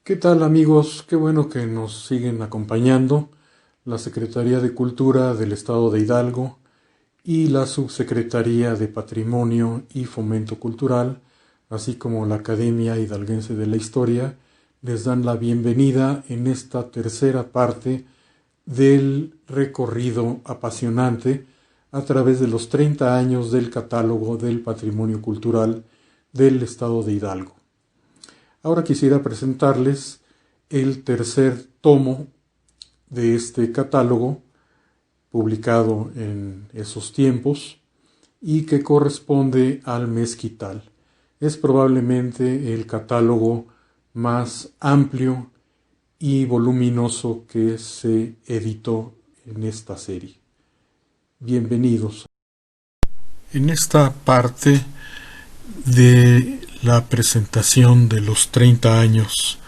¿Qué tal amigos? Qué bueno que nos siguen acompañando. La Secretaría de Cultura del Estado de Hidalgo y la Subsecretaría de Patrimonio y Fomento Cultural, así como la Academia Hidalguense de la Historia, les dan la bienvenida en esta tercera parte del recorrido apasionante a través de los 30 años del catálogo del patrimonio cultural del Estado de Hidalgo. Ahora quisiera presentarles el tercer tomo de este catálogo, publicado en esos tiempos, y que corresponde al mezquital. Es probablemente el catálogo más amplio y voluminoso que se editó en esta serie. Bienvenidos. En esta parte de la presentación de los 30 años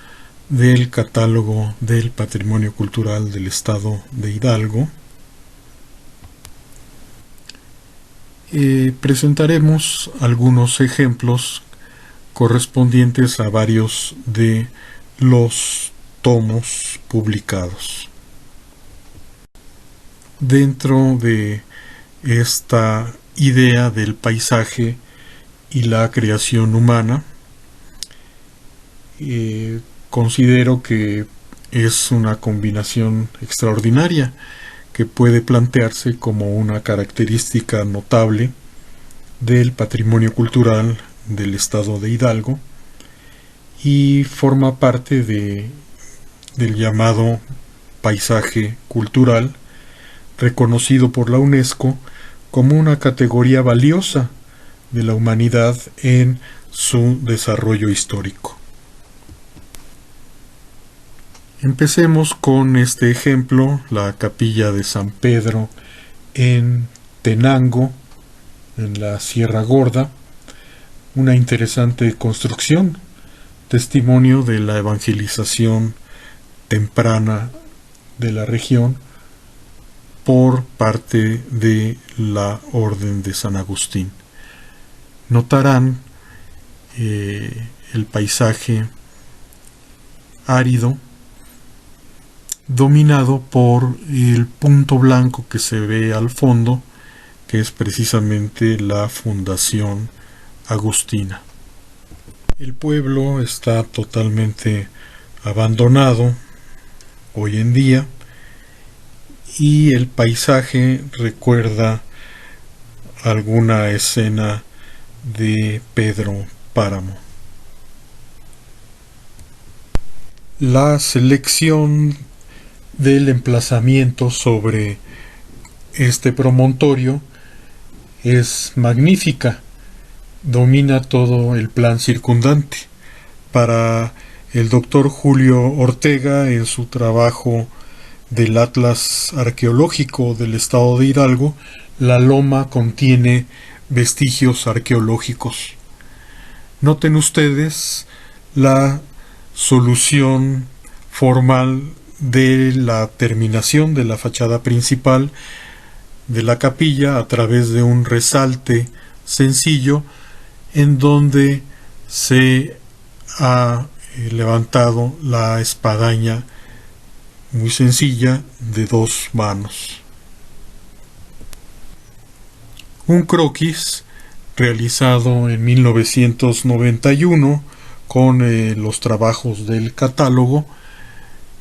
del catálogo del patrimonio cultural del Estado de Hidalgo, presentaremos algunos ejemplos correspondientes a varios de los tomos publicados. Dentro de esta idea del paisaje y la creación humana, considero que es una combinación extraordinaria que puede plantearse como una característica notable del patrimonio cultural del Estado de Hidalgo y forma parte del llamado paisaje cultural, reconocido por la UNESCO como una categoría valiosa de la humanidad en su desarrollo histórico. Empecemos con este ejemplo, la capilla de San Pedro en Tenango, en la Sierra Gorda, una interesante construcción, testimonio de la evangelización temprana de la región por parte de la Orden de San Agustín. Notarán el paisaje árido, dominado por el punto blanco que se ve al fondo, que es precisamente la Fundación Agustina. El pueblo está totalmente abandonado hoy en día y el paisaje recuerda alguna escena de Pedro Páramo. La selección del emplazamiento sobre este promontorio es magnífica, domina todo el plan circundante. Para el doctor Julio Ortega, en su trabajo del Atlas Arqueológico del Estado de Hidalgo, la loma contiene vestigios arqueológicos. Noten ustedes la solución formal de la terminación de la fachada principal de la capilla a través de un resalte sencillo en donde se ha levantado la espadaña muy sencilla de 2 manos. Un croquis realizado en 1991 con los trabajos del catálogo.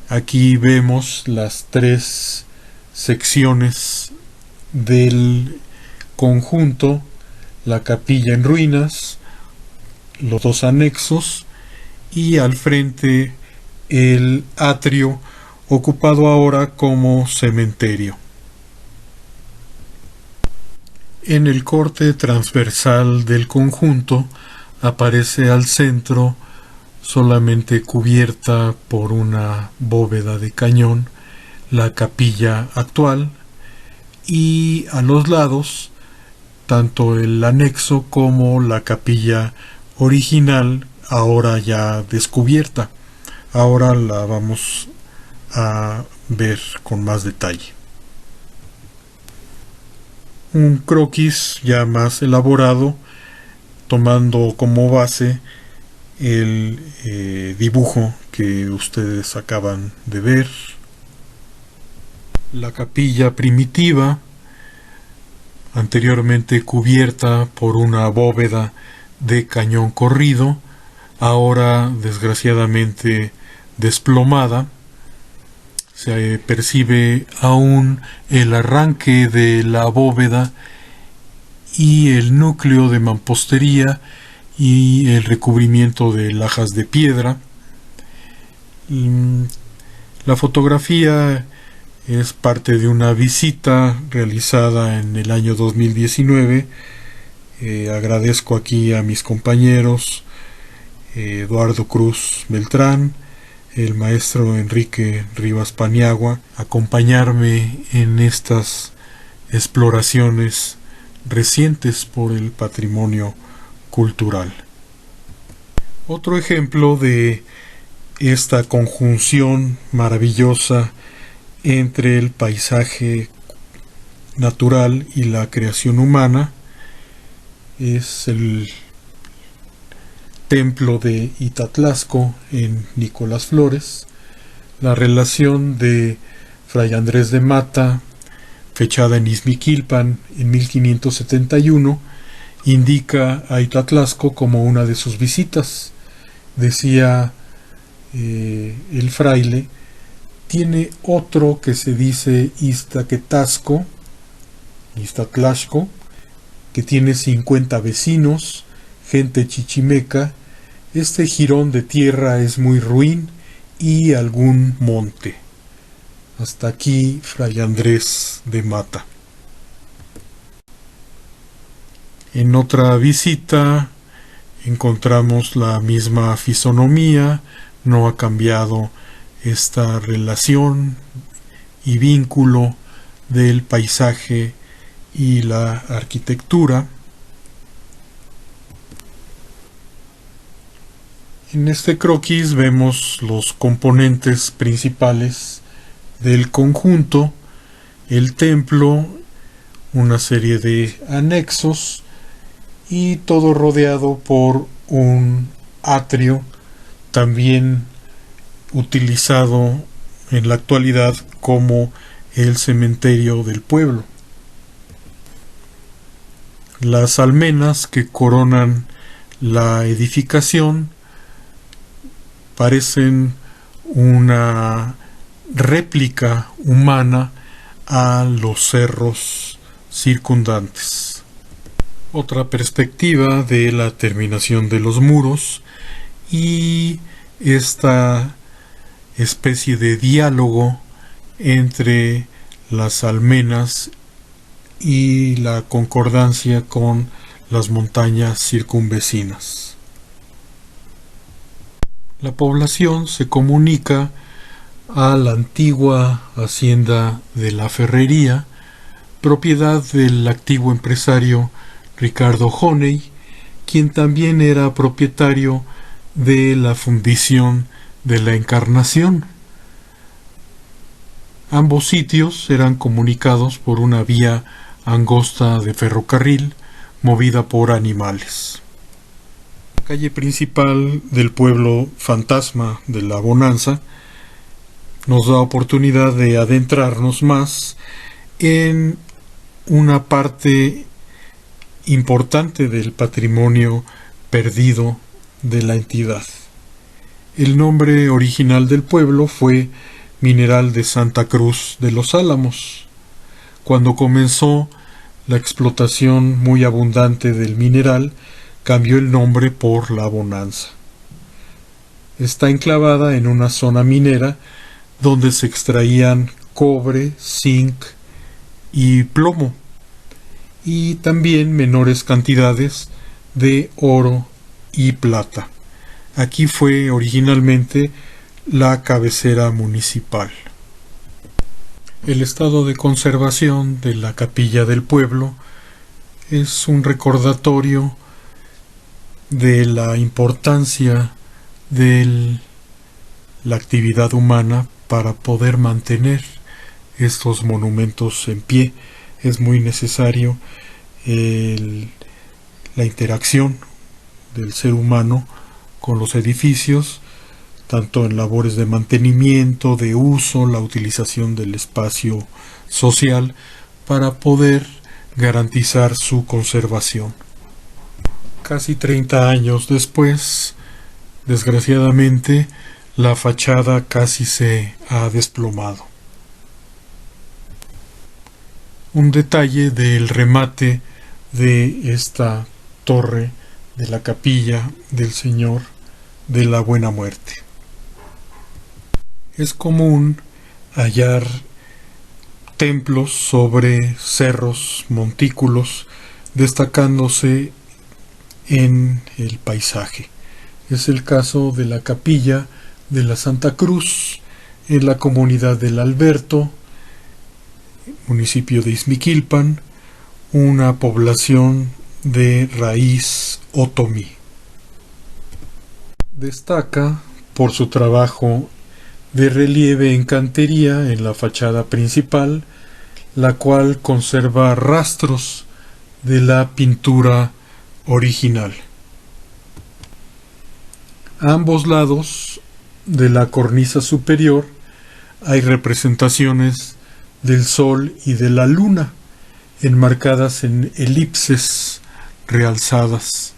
Aquí vemos las 3 secciones del conjunto, la capilla en ruinas, los 2 anexos y al frente el atrio, ocupado ahora como cementerio. En el corte transversal del conjunto aparece al centro, solamente cubierta por una bóveda de cañón, la capilla actual, y a los lados tanto el anexo como la capilla original, ahora ya descubierta. Ahora la vamos a ver con más detalle. Un croquis ya más elaborado, tomando como base el dibujo que ustedes acaban de ver. La capilla primitiva, anteriormente cubierta por una bóveda de cañón corrido, ahora desgraciadamente desplomada. Se percibe aún el arranque de la bóveda y el núcleo de mampostería y el recubrimiento de lajas de piedra. La fotografía es parte de una visita realizada en el año 2019. Agradezco aquí a mis compañeros Eduardo Cruz Beltrán, el maestro Enrique Rivas Paniagua, acompañarme en estas exploraciones recientes por el patrimonio cultural. Otro ejemplo de esta conjunción maravillosa entre el paisaje natural y la creación humana es el templo de Itatlasco en Nicolás Flores. La relación de Fray Andrés de Mata, fechada en Izmiquilpan en 1571, indica a Itatlasco como una de sus visitas. Decía el fraile: tiene otro que se dice Iztaquetasco, Iztatlaxco, que tiene 50 vecinos, gente chichimeca. Este jirón de tierra es muy ruin y algún monte. Hasta aquí Fray Andrés de Mata. En otra visita encontramos la misma fisonomía, no ha cambiado esta relación y vínculo del paisaje y la arquitectura. En este croquis vemos los componentes principales del conjunto: el templo, una serie de anexos y todo rodeado por un atrio, también utilizado en la actualidad como el cementerio del pueblo. Las almenas que coronan la edificación parecen una réplica humana a los cerros circundantes. Otra perspectiva de la terminación de los muros y esta especie de diálogo entre las almenas y la concordancia con las montañas circunvecinas. La población se comunica a la antigua hacienda de la Ferrería, propiedad del activo empresario Ricardo Honey, quien también era propietario de la fundición de la Encarnación. Ambos sitios eran comunicados por una vía angosta de ferrocarril movida por animales. La calle principal del pueblo fantasma de la Bonanza nos da oportunidad de adentrarnos más en una parte importante del patrimonio perdido de la entidad. El nombre original del pueblo fue Mineral de Santa Cruz de los Álamos. Cuando comenzó la explotación muy abundante del mineral, cambió el nombre por La Bonanza. Está enclavada en una zona minera donde se extraían cobre, zinc y plomo, y también menores cantidades de oro y plata. Aquí fue originalmente la cabecera municipal. El estado de conservación de la capilla del pueblo es un recordatorio de la importancia de la actividad humana para poder mantener estos monumentos en pie. Es muy necesario la interacción del ser humano con los edificios, tanto en labores de mantenimiento, de uso, la utilización del espacio social, para poder garantizar su conservación. Casi 30 años después, desgraciadamente, la fachada casi se ha desplomado. Un detalle del remate de esta torre de la capilla del Señor de la Buena Muerte. Es común hallar templos sobre cerros, montículos, destacándose en el paisaje. Es el caso de la capilla de la Santa Cruz en la comunidad del Alberto, municipio de Izmiquilpan, una población de raíz otomí. Destaca por su trabajo de relieve en cantería en la fachada principal, la cual conserva rastros de la pintura original. A ambos lados de la cornisa superior hay representaciones del sol y de la luna, enmarcadas en elipses realzadas.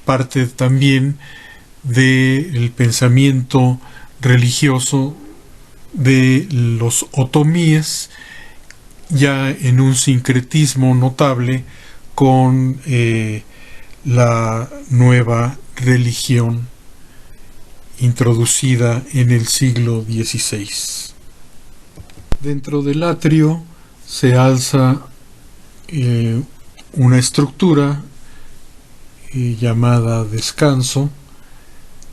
Parte también del pensamiento religioso de los otomíes, ya en un sincretismo notable con la nueva religión introducida en el siglo XVI. Dentro del atrio se alza una estructura llamada descanso,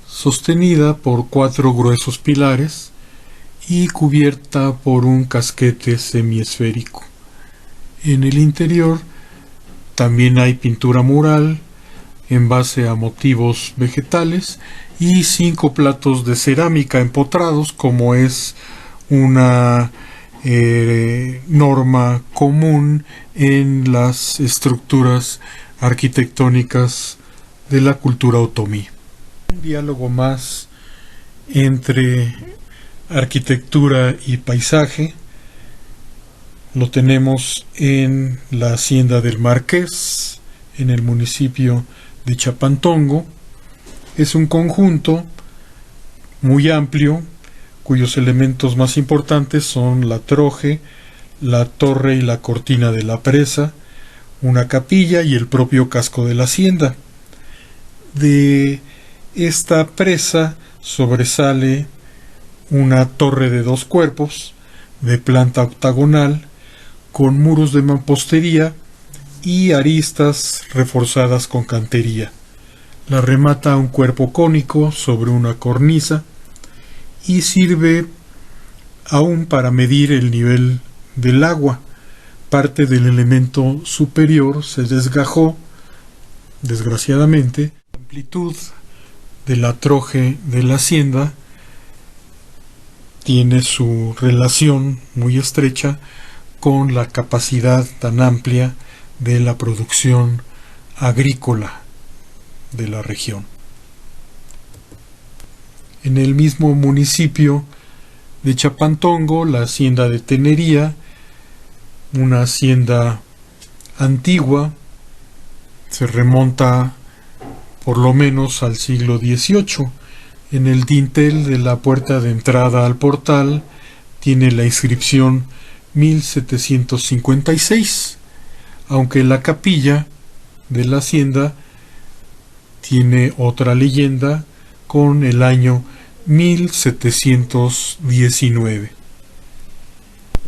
sostenida por 4 gruesos pilares y cubierta por un casquete semiesférico. En el interior también hay pintura mural en base a motivos vegetales y 5 platos de cerámica empotrados, como es una norma común en las estructuras arquitectónicas de la cultura otomí. Un diálogo más entre arquitectura y paisaje lo tenemos en la Hacienda del Marqués, en el municipio de Chapantongo. Es un conjunto muy amplio, cuyos elementos más importantes son la troje, la torre y la cortina de la presa, una capilla y el propio casco de la hacienda. De esta presa sobresale una torre de 2 cuerpos, de planta octagonal, con muros de mampostería y aristas reforzadas con cantería. La remata un cuerpo cónico sobre una cornisa y sirve aún para medir el nivel del agua. Parte del elemento superior se desgajó, desgraciadamente. La amplitud de la troje de la hacienda tiene su relación muy estrecha con la capacidad tan amplia de la producción agrícola de la región. En el mismo municipio de Chapantongo, la hacienda de Tenería, una hacienda antigua, se remonta por lo menos al siglo XVIII. En el dintel de la puerta de entrada al portal tiene la inscripción 1756, aunque la capilla de la hacienda tiene otra leyenda con el año 1719.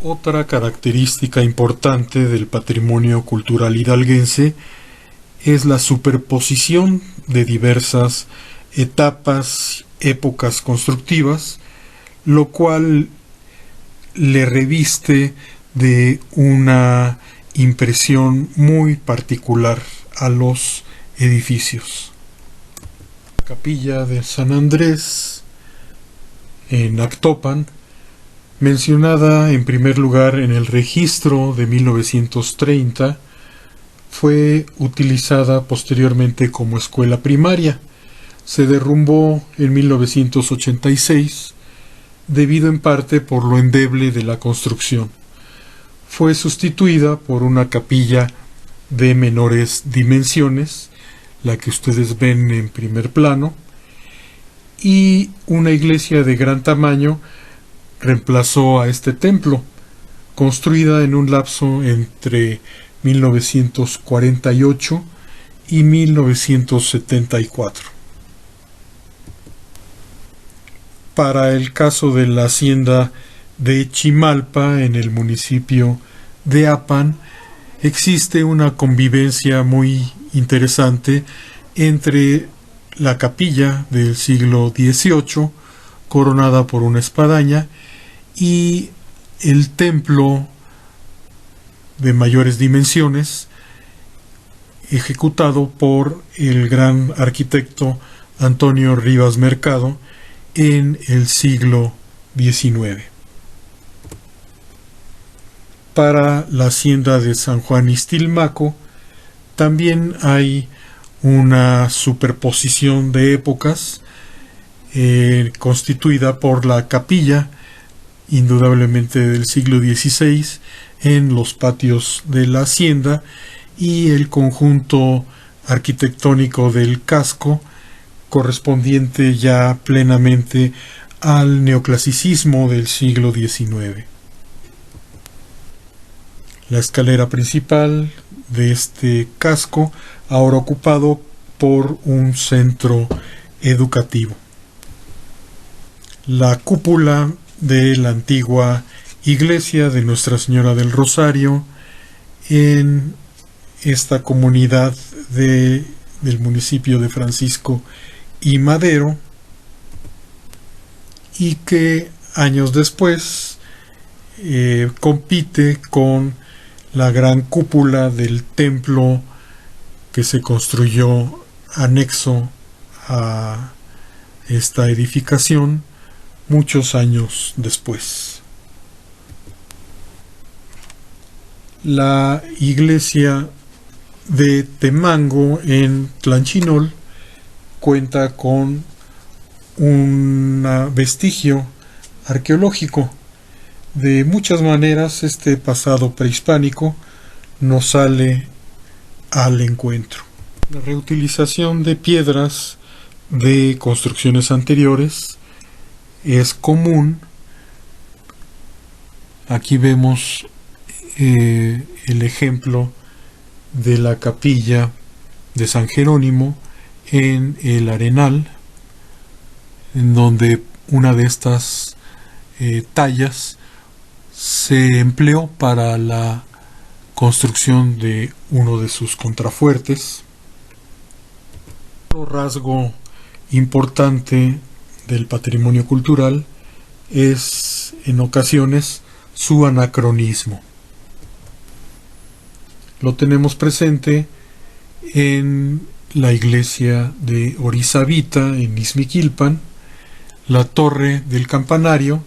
Otra característica importante del patrimonio cultural hidalguense es la superposición de diversas etapas, épocas constructivas, lo cual le reviste de una impresión muy particular a los edificios. La capilla de San Andrés en Actopan, mencionada en primer lugar en el registro de 1930, fue utilizada posteriormente como escuela primaria. se derrumbó en 1986 debido en parte por lo endeble de la construcción. Fue sustituida por una capilla de menores dimensiones, la que ustedes ven en primer plano, y una iglesia de gran tamaño reemplazó a este templo, construida en un lapso entre 1948 y 1974. Para el caso de la hacienda de Chimalpa, en el municipio de Apan, existe una convivencia muy interesante entre la capilla del siglo XVIII, coronada por una espadaña, y el templo de mayores dimensiones, ejecutado por el gran arquitecto Antonio Rivas Mercado en el siglo XIX. Para la hacienda de San Juan Ixtilmaco también hay una superposición de épocas, constituida por la capilla, indudablemente del siglo XVI, en los patios de la hacienda, y el conjunto arquitectónico del casco, correspondiente ya plenamente al neoclasicismo del siglo XIX. La escalera principal de este casco, ahora ocupado por un centro educativo. La cúpula de la antigua iglesia de Nuestra Señora del Rosario en esta comunidad del municipio de Francisco y Madero, y que años después compite con la gran cúpula del templo que se construyó anexo a esta edificación muchos años después. La iglesia de Temango en Tlanchinol cuenta con un vestigio arqueológico. De muchas maneras, este pasado prehispánico nos sale al encuentro. La reutilización de piedras de construcciones anteriores es común. Aquí vemos el ejemplo de la capilla de San Jerónimo en el Arenal, en donde una de estas tallas se empleó para la construcción de uno de sus contrafuertes. Otro rasgo importante del patrimonio cultural es, en ocasiones, su anacronismo. Lo tenemos presente en la iglesia de Orizabita, en Ixmiquilpan, la torre del campanario,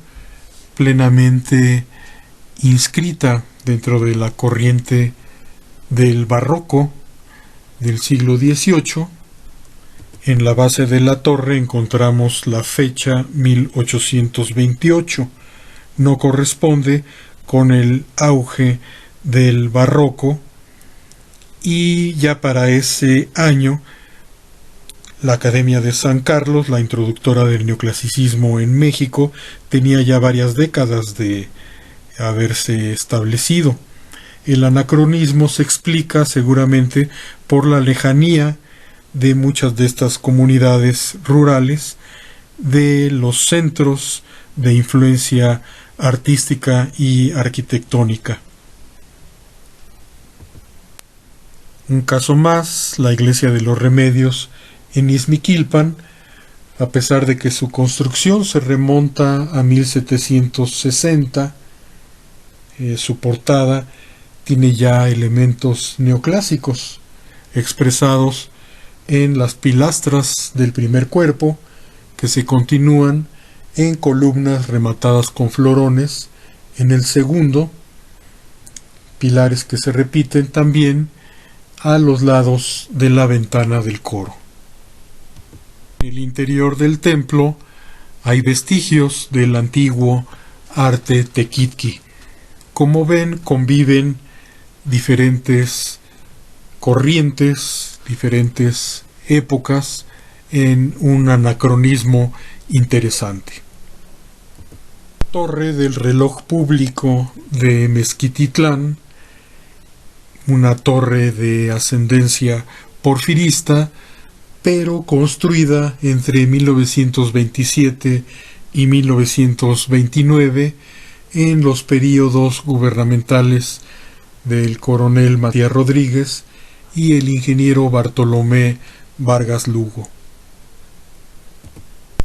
plenamente inscrita dentro de la corriente del barroco del siglo XVIII. En la base de la torre encontramos la fecha 1828. No corresponde con el auge del barroco, y ya para ese año la Academia de San Carlos, la introductora del neoclasicismo en México, tenía ya varias décadas de haberse establecido. El anacronismo se explica seguramente por la lejanía de muchas de estas comunidades rurales de los centros de influencia artística y arquitectónica. Un caso más, la iglesia de los Remedios en Ixmiquilpan, a pesar de que su construcción se remonta a 1760, su portada tiene ya elementos neoclásicos expresados en las pilastras del primer cuerpo, que se continúan en columnas rematadas con florones en el segundo, pilares que se repiten también a los lados de la ventana del coro. En el interior del templo hay vestigios del antiguo arte tequitqui. Como ven, conviven diferentes corrientes, diferentes épocas en un anacronismo interesante. Torre del reloj público de Mezquititlán, una torre de ascendencia porfirista, pero construida entre 1927 y 1929 en los períodos gubernamentales del coronel Matías Rodríguez y el ingeniero Bartolomé Vargas Lugo.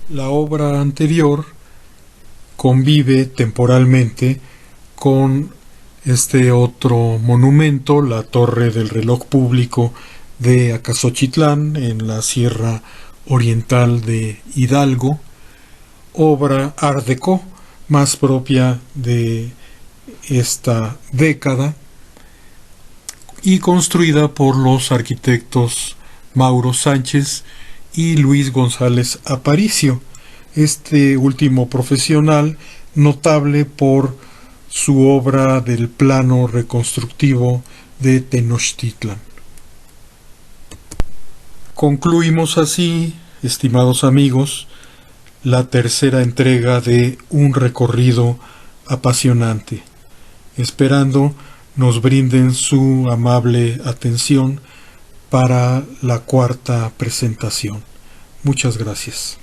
La obra anterior convive temporalmente con este otro monumento, la Torre del Reloj Público de Acaxochitlán, en la Sierra Oriental de Hidalgo, obra Art Deco más propia de esta década y construida por los arquitectos Mauro Sánchez y Luis González Aparicio, este último profesional notable por su obra del plano reconstructivo de Tenochtitlan. Concluimos así, estimados amigos, la tercera entrega de un recorrido apasionante, esperando nos brinden su amable atención para la cuarta presentación. Muchas gracias.